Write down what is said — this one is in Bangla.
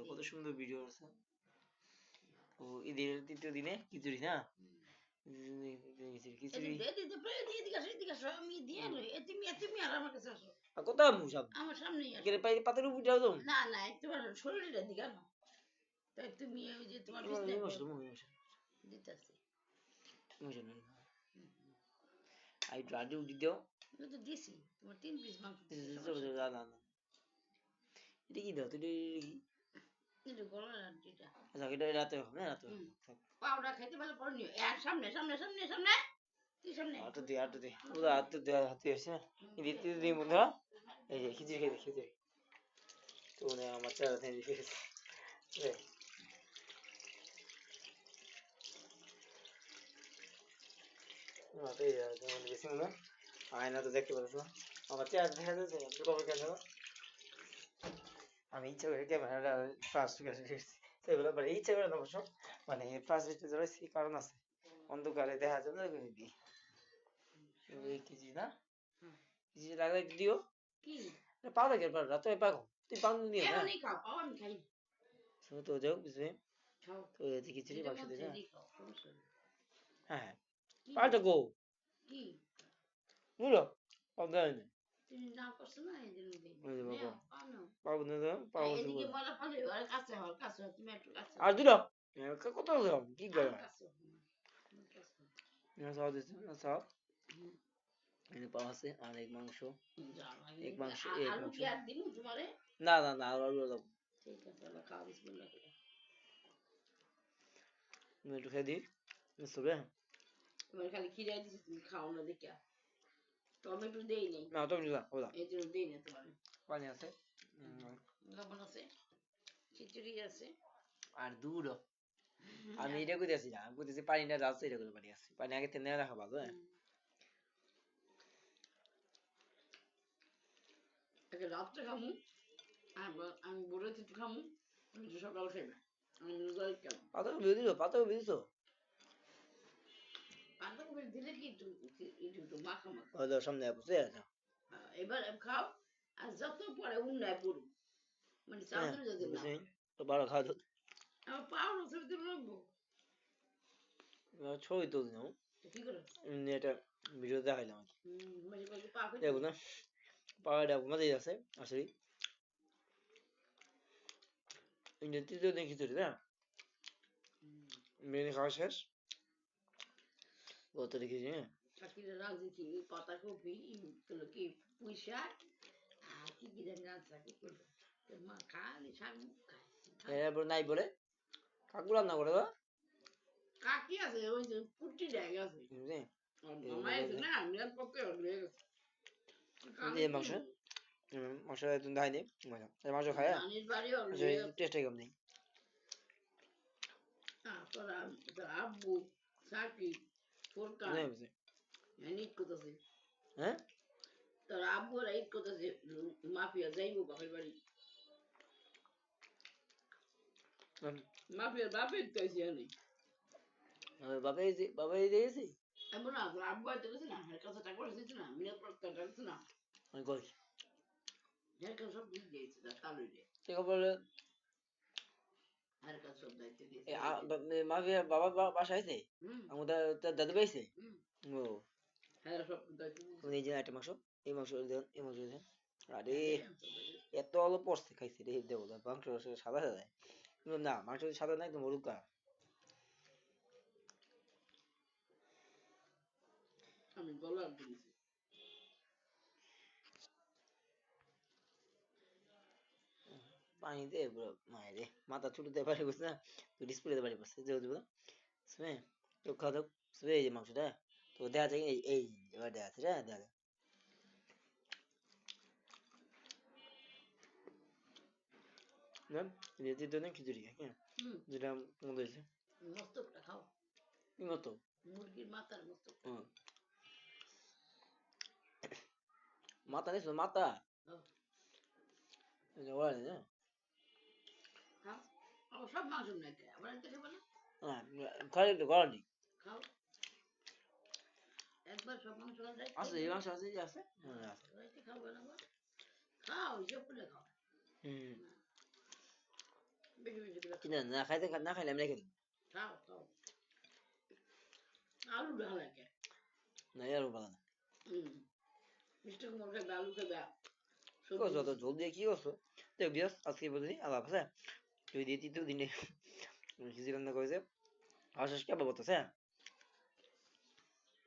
কত সুন্দর ভিডিও আছে। ও ঈদের তৃতীয় দিনে খিচুড়ি না, খিচুড়ি কোথায় আমার সামনে পাতের উপর যাও তো না না একটু শরীরটা দিগানো তাই তুমি ওই যে তোমার দিতেছি আই রাজু দিও তো দিছি তোমার 3 পিস মাংস না না না এটা কি দাও তুই এটা গলার আন্টিটা আচ্ছা এটা রাতে হবে না রাতে পাউডার খাইতে ভালো পড় নিও এর সামনে সামনে সামনে সামনে তুই সামনে আটো দে পুরো হাতে আছে এই দিতে দিই বন্ধুরা এই যে খিচুড়ি খেতে খেতে তো না আমার চারা থেকে দিয়েছে আয়না তো দেখতে পাচ্ছ আমার চেয়ার দেখা যাচ্ছে আমি ইচ্ছা করে ক্যামেরাটা ফার্স্ট সেগুলো ইচ্ছা করে না অবশ্য মানে ফার্স্ট ধরেছি কারণ আছে অন্ধকারে দেখা যাবে না দিই কেজি না কেজি লাগলে দিও কি পাও দেখে রাত পাগো তুই পাও নিয়ে না তো যাও বুঝবে তো এদিকে খিচুড়ি বাক্স দিয়ে না হ্যাঁ পাটা গো কি বুঝলো অজ্ঞান তুমি না করছ না এই জন্য দেই পাবো না পাবো এদিকে বলা পালে আর কাছে তুমি একটু কাছে আর দিলো কত দাও কি করে না সাও দিছ না সাও এনে পাওয়া আছে আর এক মাংস আলু কি আর দিমু তোমারে না না না আলু দাও ঠিক আছে তাহলে খাও বিসমিল্লাহ তুমি একটু খেয়ে দিই মিশবে তোমার খালি খিরাই দিছি তুমি খাও না দেখা টমেটো দেই নাই না টমেটো দাও ওলা এই জন্য দেই না তোমার পানি আছে লবণ আছে খিচুড়ি আছে আর দুধ আমি এটা কইতেছি না আমি কইতেছি পানিটা যাচ্ছে এটা করে পানি আছে পানি আগে তেনে রাখা ভালো হ্যাঁ আগে রাত্রে খামু আমি বলে দিতে খামু তুমি সকাল খাইবে আমি রোজাই খাবো পাতা বুঝিছো পাতাকপি দিলে কি একটু মাখা মাখা ওই দাও সামনে বুঝে আছে এবার খাও আর যত পরে উন্নয় করু মানে চাদর যদি না তো ভালো খাও তো আমার পাও না সেটা রাখবো ছবি তুলি নাও কি করে এটা ভিডিও দেখাইলাম মানে পা দেখো না পাওয়াটা মজাই আছে আসলে ইন্ডিয়াতে তো দেখি তো না মেনে খাওয়া শেষ কত দেখেছি হ্যাঁ চাকরিটা রাখছি কি পাতাকপি এগুলো কি পুঁই শাক আর কি কি জানি রাখছি কি করবো মা খালি শাক এরপর নাই বলে কাকু রান্না করে বা কাকি আছে ওই যে পুটি জায়গা আছে মামাই আছে না আমি আর পক্ষে হয়ে গেছে এই মাংস মাংস একদম দাই নেই মজা মাংস খায় আনিস বাড়ি হলে টেস্টই কম নেই তোর আব্বু সাকি ফুরকান নিট করতেছে হ্যাঁ তোর আব্বু রাইট করতেছে মাফিয়া যাইবো বাপের বাড়ি মাফিয়ার বাপের তো এসে আনি বাবাই দিয়েছি এমন না তোর আব্বু আইতে গেছে না এর কাছে টাকা দিয়েছে না মিনার পড়তে ডাকছে না আমি কই এর কাছে সব দিয়ে দিয়েছে তালু দিয়ে ঠিক বলে আর কাছে সব দায়িত্ব দিয়েছে মাফিয়া বাবা বাসা আইছে আমাদের দাদু পাইছে ও হ্যাঁ সব দায়িত্ব এই যে একটা মাংস এই মাংস দেন এই মাংস দেন আরে এত অল্প পড়ছে খাইছে রে দেবো মাংস সাদা সাদা না মাংস সাদা না একদম হলুকা আমি গলার দিয়েছি পানি দে ব্রো মায়েরে মাথা ছুটতে পারে বুঝছ না তো ডিসপ্লেতে পারে বসে যে দেবো শুনে তো খাওয়া দাও শুনে এই যে মাংসটা তো দেখা যায় এই এবার দেখা আছে দেখা যায় না রেডি তো না খিচুড়ি হ্যাঁ যেটা মনে হয়েছে মস্তকটা খাও কি মতো মুরগির মাথার মস্তক মাথা নিছো মাথা ওরা না হ্যাঁ সব মাংস নাই আবার একটা খাবে না হ্যাঁ খালি তো গলানি খাও একবার সব মাংস আছে এই মাংস আছে যে আছে হ্যাঁ আছে খাও না খাও হিসাব করে খাও বেশি করে কিনা না খাইতে না খাইলে আমি রেখে দিই খাও খাও আলু ভালো লাগে না আর ভালো না মিষ্টি কুমড় খাবে আলু খাবে কি করছো তো ঝোল দিয়ে কি করছো তো বিয়াস আজকে বুঝলি আল্লাহ হাফেজ যদি দিয়ে তৃতীয় দিনে খিচুড়ি রান্না করেছে আর শেষ কেমন বলতেছে